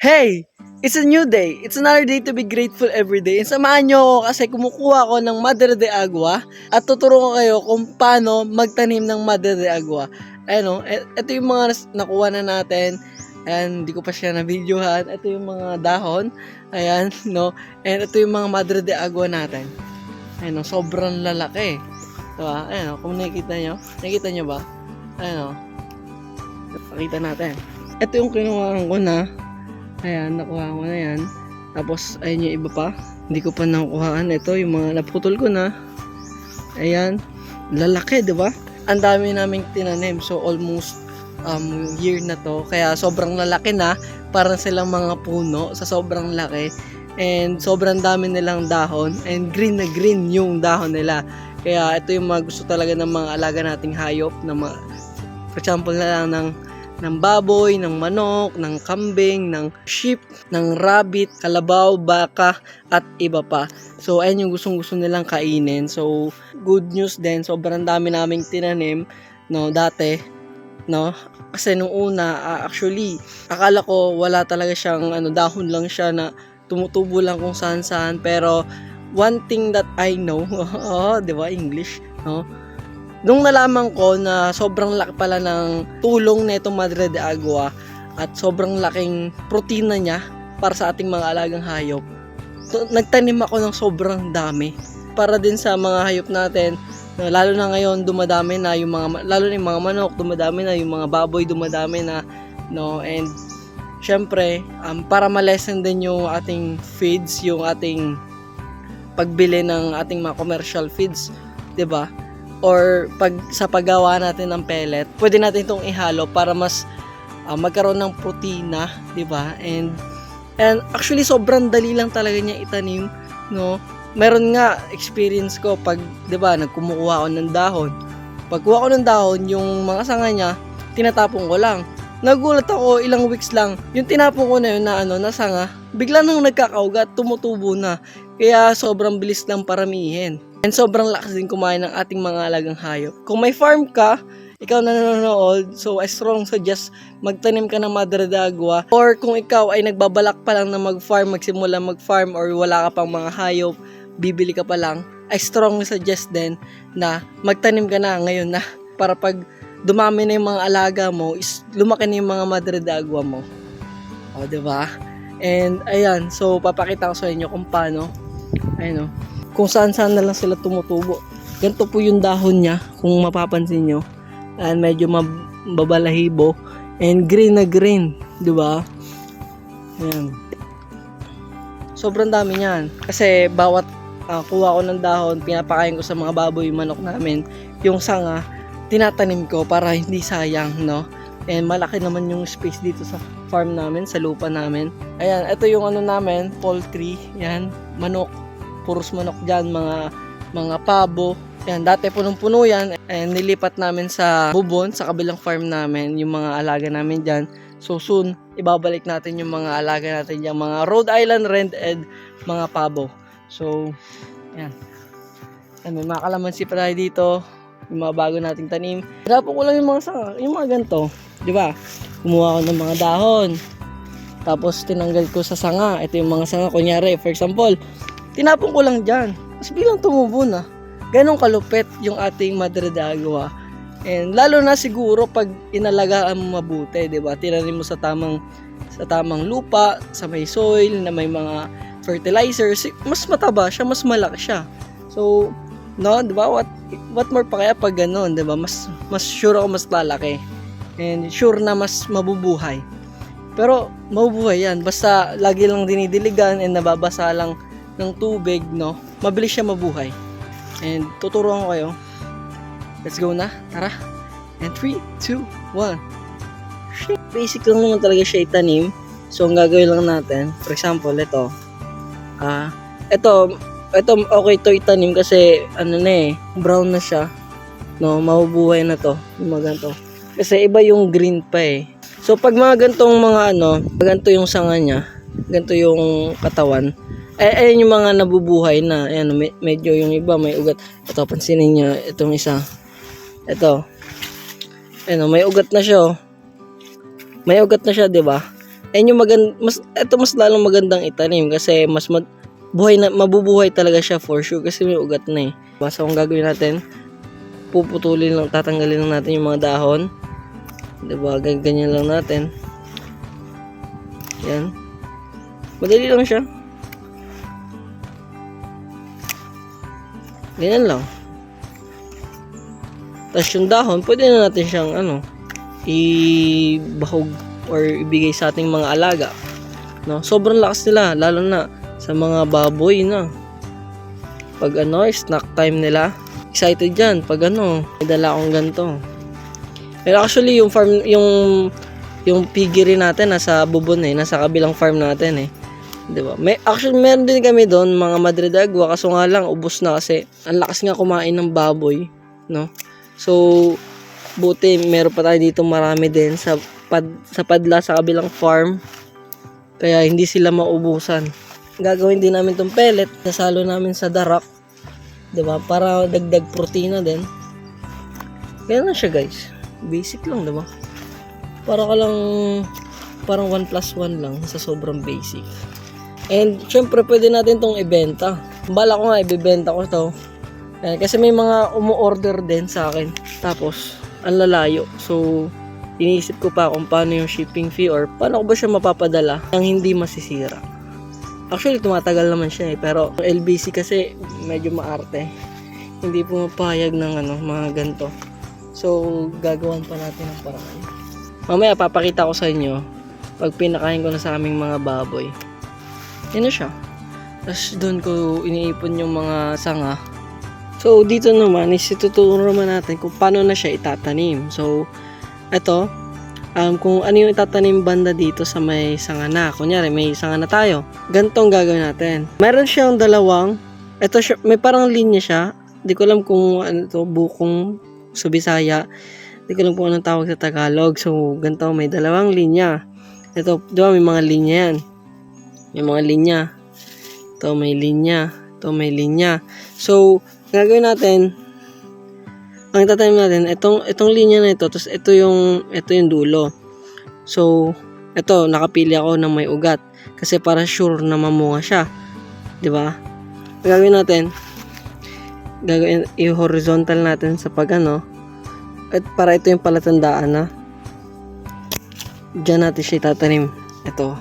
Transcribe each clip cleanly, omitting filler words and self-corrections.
Hey! It's a new day. It's another day to be grateful every day. And samahan nyo ako kasi kumukuha ako ng Madre de Agua at tuturo ko kayo kung paano magtanim ng Madre de Agua. Ayun o, ito yung mga nakuha na natin. Ayan, hindi ko pa siya na-videohan. Ito yung mga dahon. Ayan, no? And ito yung mga Madre de Agua natin. Ayun o, sobrang lalaki. Diba? Ayun o, kung nakikita nyo ba? Ayun o, pakita natin. Ito yung kinuha ko na. Ayan, nakuha ko na yan. Tapos, ayun yung iba pa. Hindi ko pa nakuhaan. Ito, yung mga naputol ko na. Ayan. Lalaki, di ba? Ang dami naming tinanim. So, almost year na to. Kaya, sobrang lalaki na. Parang silang mga puno sa sobrang laki. And, sobrang dami nilang dahon. And, green na green yung dahon nila. Kaya, ito yung mga gusto talaga ng mga alaga nating hayop. Na for example na lang ng baboy, ng manok, ng kambing, ng sheep, ng rabbit, kalabaw, baka, at iba pa. So, ayun yung gustong-gusto nilang kainin. So, good news din. Sobrang dami naming tinanim, no, dati, no? Kasi nung una, actually, akala ko wala talaga siyang, dahon lang siya na tumutubo lang kung saan-saan. Pero, one thing that I know, di ba, English, no? Nung nalaman ko na sobrang laki pala ng tulong na itong Madre de Agua at sobrang laking protina niya para sa ating mga alagang hayop, nagtanim ako ng sobrang dami para din sa mga hayop natin. Lalo na ngayon dumadami na yung mga, lalo na yung mga manok, dumadami na yung mga baboy, dumadami na, no? And syempre, para ma-lessen din yung ating feeds, yung ating pagbili ng ating mga commercial feeds, 'di ba? Or sa paggawa natin ng pellet, pwede natin itong ihalo para mas magkaroon ng protina, 'di ba? And actually sobrang dali lang talaga niya itanim, no? Meron nga experience ko pag, 'di ba, nagkumukuha ako ng dahon. Pagkuha ko ng dahon, yung mga sanga niya, tinatapon ko lang. Nagulat ako, ilang weeks lang, yung tinapon ko na yun na sanga, bigla nang nagkakaugat, tumutubo na. Kaya sobrang bilis lang paramihin. And sobrang lakas din kumain ng ating mga alagang hayop. Kung may farm ka, ikaw na nanonood, so I strong suggest magtanim ka ng Madre de Agua. Or kung ikaw ay nagbabalak pa lang na mag-farm, magsimula mag-farm, or wala ka pang mga hayop, bibili ka pa lang, I strongly suggest din na magtanim ka na ngayon na para pag dumami na yung mga alaga mo, is lumaki na yung mga Madre de Agua mo. O, diba? And ayan, so papakita ko sa inyo kung paano, ayun o, kung saan-saan na lang sila tumutubo. Ganito po yung dahon niya, kung mapapansin nyo. And medyo mababalahibo. And green na green, di ba? Ayan. Sobrang dami niyan. Kasi bawat kuha ko ng dahon, pinapakain ko sa mga baboy, manok namin. Yung sanga, tinatanim ko para hindi sayang, no? And malaki naman yung space dito sa farm namin, sa lupa namin. Ayan, ito yung namin, poultry. Yan, manok. Puros manok dyan, mga pabo. Yan, dati punong-puno yan. And nilipat namin sa Bubon, sa kabilang farm namin, yung mga alaga namin dyan. So soon, ibabalik natin yung mga alaga natin dyan, mga Rhode Island Red-Ed, mga pabo. So, yan. May mga kalamansi pa tayo dito, yung mga bago nating tanim. Hirapan ko lang yung mga sanga, yung mga ganito. Di ba? Kumuha ko ng mga dahon. Tapos tinanggal ko sa sanga. Ito yung mga sanga, kunyari, for example, tinapon ko lang dyan. Tapos biglang tumubo na. Ganon kalupit yung ating Madre de Agua. And lalo na siguro pag inalagaan mo mabuti, 'di ba? Tinanim mo sa tamang lupa, sa may soil na may mga fertilizers, mas mataba siya, mas malaki siya. So, no, 'di ba? What more pa kaya pag ganon, 'di ba? Mas sure ako mas lalaki. And sure na mas mabubuhay. Pero mabubuhay 'yan basta lagi lang dinidiligan and nababasa lang ng tubig, no? Mabilis siya mabuhay. And tuturuan ko kayo. Let's go na. Tara. And 3, 2, 1. Basic lang naman talaga siya itanim. So, ang gagawin lang natin, for example, ito. Ito okay to itanim kasi brown na siya. No, mabubuhay na to. Yung mga ganito. Kasi iba yung green pa eh. So, pag mga gantong mga ganito yung sanga niya, ganito yung katawan, ayun yung mga nabubuhay na. Ayan, medyo yung iba may ugat. Ito, pansinin nyo, itong isa. Ito. Ayan, may ugat na siya. May ugat na siya, di ba? And yung mas lalong magandang itanim kasi mabubuhay talaga siya for sure kasi may ugat na eh. So ang gagawin natin, tatanggalin lang natin yung mga dahon. Diba? Ganyan lang natin. Yan. Madali lang siya. Ganyan lang. Tapos yung dahon, pwede na natin siyang ibahog or ibigay sa ating mga alaga. No? Sobrang lakas nila, lalo na sa mga baboy na. Pag snack time nila, excited yan. Pag may dala akong ganito. Pero actually, yung piggery natin nasa Bubon nasa kabilang farm natin 'di ba? Meron din kami doon mga Madre de Agua, kaso nga lang ubos na kasi ang lakas nga kumain ng baboy, no? So buti meron pa tayo dito marami din sa padla sa kabilang farm. Kaya hindi sila maubusan. Gagawin din namin tong pellet, nasalo namin sa darak, 'di ba? Para dagdag protina din. Kaya na siya, guys. Basic lang, 'di ba? Parang 1+1 lang sa sobrang basic. And syempre pwede natin tong ibenta. Bala ko nga ibebenta ko to. Kasi may mga umu-order din sa akin. Tapos ang lalayo. So iniisip ko pa kung paano yung shipping fee or paano ko ba siya mapapadala nang hindi masisira. Actually tumatagal naman siya pero LBC kasi medyo maarte. Hindi pumapayag ng mga ganito. So gagawan pa natin ng paraan. Mamaya papakita ko sa inyo pag pinakain ko na sa aming mga baboy. Yan na siya. Tapos doon ko iniipon yung mga sanga. So dito naman is ituturo naman natin kung paano na siya itatanim. So ito, kung ano yung itatanim banda dito sa may sanga na. Kunyari may sanga na tayo. Gantong gagawin natin. Meron siyang may parang linya siya. Di ko alam kung bukong sa Bisaya. Di ko alam kung anong tawag sa Tagalog. So ganito, may dalawang linya. Ito, di ba may mga linya yan. May mga linya. Ito may linya. Ito may linya. So, gagawin natin, ang itatanim natin, itong linya na ito, tapos ito yung dulo. So, ito, nakapili ako ng may ugat. Kasi para sure na mamunga siya. Diba? Gagawin natin, i-horizontal natin sa at para ito yung palatandaan na diyan natin siya itatanim. Ito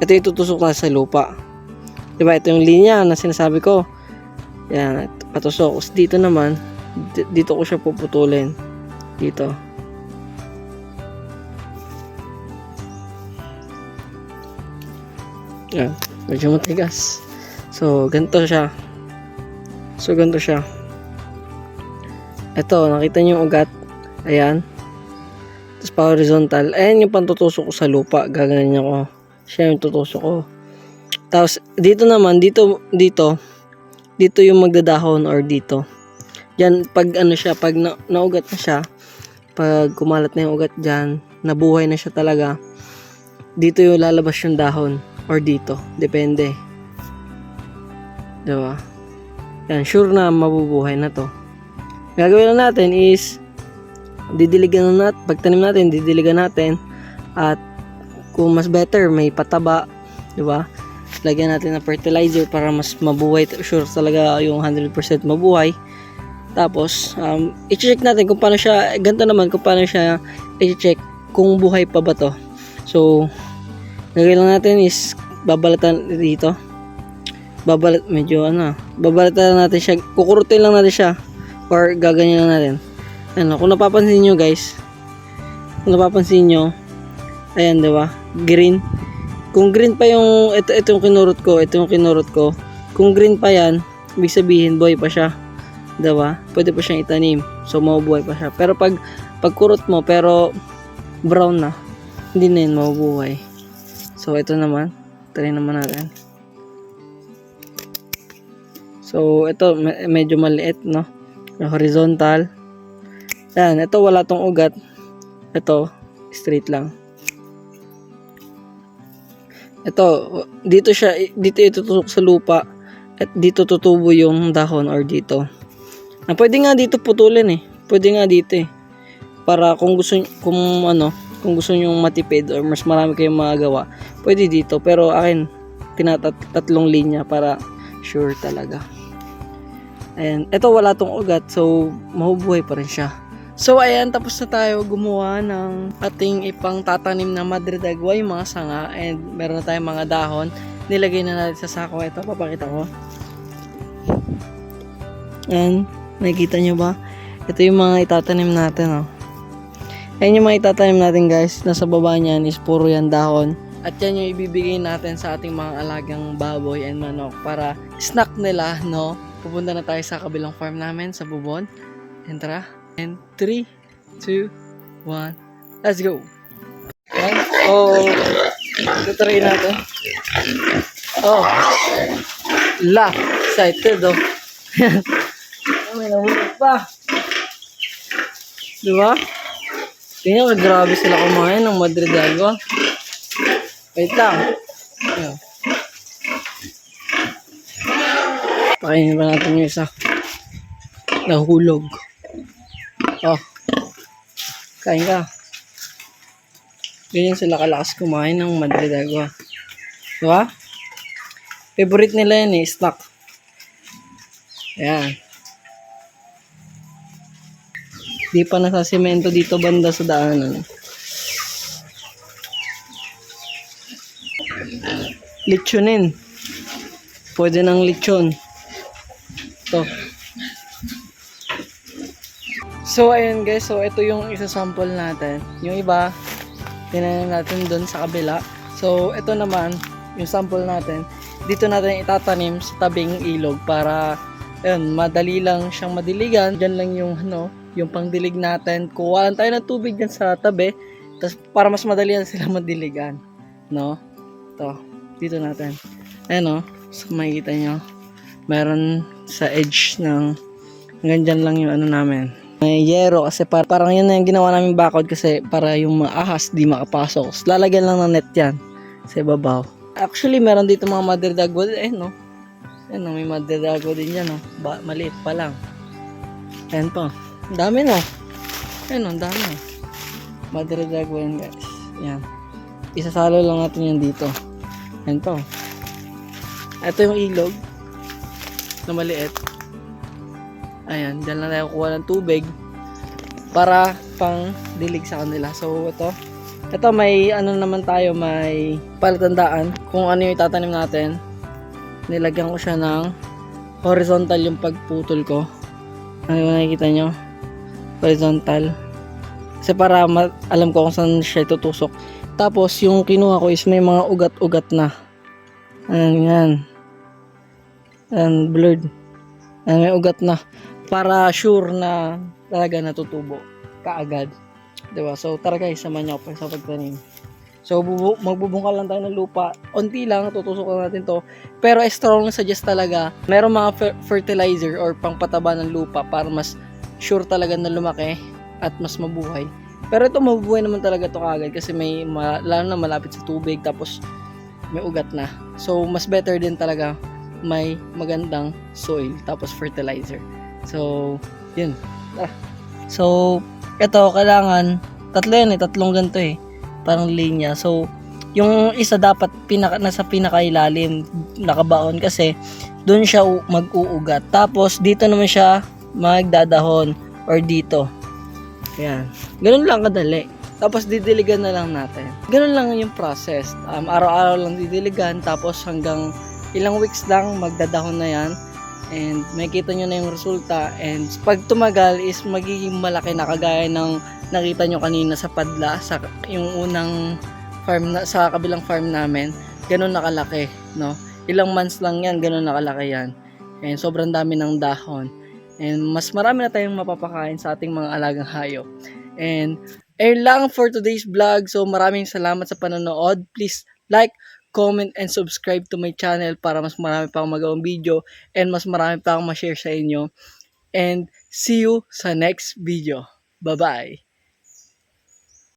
yung tutusok na sa lupa. Diba? Ito yung linya na sinasabi ko. Yan, patusok. Dito naman, dito ko siya puputulin. Dito. Yan, medyo matigas. So, ganito siya. Ito, nakita niyo yung ugat. Ayan. Tapos pa horizontal. Ayan yung pantutusok ko sa lupa. Gaganyan ko. Siya yung tutusok ko. Tapos, dito naman, dito yung magdadahon or dito. Yan, pag pag naugat na siya, pag kumalat na yung ugat dyan, nabuhay na siya talaga, dito yung lalabas yung dahon or dito. Depende. Diba? Yan, sure na mabubuhay na to. Gagawin na natin is, pagtanim natin, didiligan natin, at kung mas better, may pataba, diba? Lagyan natin ng fertilizer para mas mabuhay, sure talaga yung 100% mabuhay. Tapos i-check natin kung paano siya, ganito naman kung paano siya i-check kung buhay pa ba to. So gagawin lang natin is babalatan dito, babalatan natin siya, kukurutin lang natin siya or gaganyan lang natin. Kung napapansin nyo guys, ayan, diba, green. Kung green pa yung itong kinurot ko, kung green pa yan, ibig sabihin buhay pa siya. Diba? Pwede pa siyang itanim. So mabubuhay pa siya. Pero pag kurot mo pero brown na, hindi na yun mabubuhay. So ito naman, try naman natin. So ito medyo maliit, no? Horizontal. Yan, ito wala tong ugat. Ito straight lang. Ito, dito itutusok sa lupa at dito tutubo yung dahon or dito. Pwede nga dito putulin Pwede nga dito Para kung kung gusto nyo matipid or mas marami kayong magagawa, pwede dito. Pero akin, tatlong linya para sure talaga. Ayan, ito wala tong ugat, so mahubuhay pa rin siya. So ayan, tapos na tayo gumawa ng ating ipang tatanim na Madre de Agua, yung mga sanga, and meron na tayong mga dahon. Nilagay na natin sa sako. Ito, papakita ko. Ayan, nakikita nyo ba? Ito yung mga itatanim natin, oh. Ayan yung mga itatanim natin, guys. Nasa baba niyan is puro yan dahon. At yan yung ibibigay natin sa ating mga alagang baboy and manok para snack nila, no? Pupunta na tayo sa kabilang farm namin sa Bubon. And tara. And 3, 2, 1, let's go! Ayan. Oh, tutry natin. Oh, excited, oh. May nahulog pa. Diba? Tingnan ka, grabe sila kumain ng Madre de Agua. Wait lang. Ayan. Pakainin pa natin yung isa. Nahulog. Oh. Kain ka. Ganyan sila kalakas kumain ng Madre de Agua. Diba? Favorite nila yan eh, snack. Ayan. Di pa nasasimento dito banda sa daanan. Lechonin. Pwede ng lechon. Ito. So, ayun guys. So, ito yung isa sample natin. Yung iba, tinanim natin doon sa kabila. So, ito naman, yung sample natin. Dito natin itatanim sa tabing ilog para, ayun, madali lang siyang madiligan. Diyan lang yung, yung pangdilig natin. Kuha lang tayo ng tubig dyan sa tabi. Tapos, para mas madali yan sila madiligan. No? Ito. Dito natin. Ayan, so, makikita nyo. Meron sa edge ng, hanggang dyan lang yung namin. May yero kasi parang yun na yung ginawa namin bakod kasi para yung mga ahas di makapasok. So, lalagyan lang ng net yan sa ibabaw. Actually, meron dito mga Madre de Agua din, no? Ayan, may Madre de Agua din yan, no? Maliit pa lang. Ayan pa. Ang dami, no? Ayan, ang dami. Madre de Agua yan, guys. Ayan. Isasalo lang natin yan dito. Ayan pa. Ito yung ilog na maliit. Ayan, dyan lang tayo kuha ng tubig para pang dilig sa kanila. So, ito may naman tayo, may palatandaan kung ano yung itatanim natin. Nilagyan ko siya ng horizontal yung pagputol ko. Ano yung nakikita nyo? Horizontal. Kasi para alam ko kung saan siya itutusok. Tapos, yung kinuha ko is may mga ugat-ugat na. Ayan, yan. Ayan, blurred. Ayan, may ugat na. Para sure na talaga natutubo kaagad. Diba? So, tara guys, samahan niyo ako sa pagtanim. So, magbubungkal lang tayo ng lupa. Unti lang, tutusok lang natin to. Pero strong suggest talaga, meron mga fertilizer or pangpataba ng lupa para mas sure talaga na lumaki at mas mabuhay. Pero ito, mabubuhay naman talaga to kaagad kasi may, lalo na malapit sa tubig, tapos may ugat na. So, mas better din talaga may magandang soil, tapos fertilizer. So, yun. So, ito, kailangan, tatlong ganito eh. Parang linya. So, yung isa dapat nasa pinakailalim, nakabaon kasi doon siya mag-uugat. Tapos, dito naman siya magdadahon or dito. Ayan. Ganun lang kadali. Tapos, didiligan na lang natin. Ganun lang yung process. Araw-araw lang didiligan. Tapos, hanggang ilang weeks lang, magdadahon na yan. And makikita nyo na yung resulta. And pag tumagal is magiging malaki na kagaya ng nakita nyo kanina sa padla, sa yung unang farm sa kabilang farm namin. Ganun nakalaki, no? Ilang months lang yan, ganun nakalaki yan. And sobrang dami ng dahon. And mas marami na tayong mapapakain sa ating mga alagang hayop. And ayun lang for today's vlog. So maraming salamat sa panonood. Please like, comment, and subscribe to my channel para mas marami pa akong magawang video and mas marami pa akong ma-share sa inyo. And see you sa next video. Bye-bye!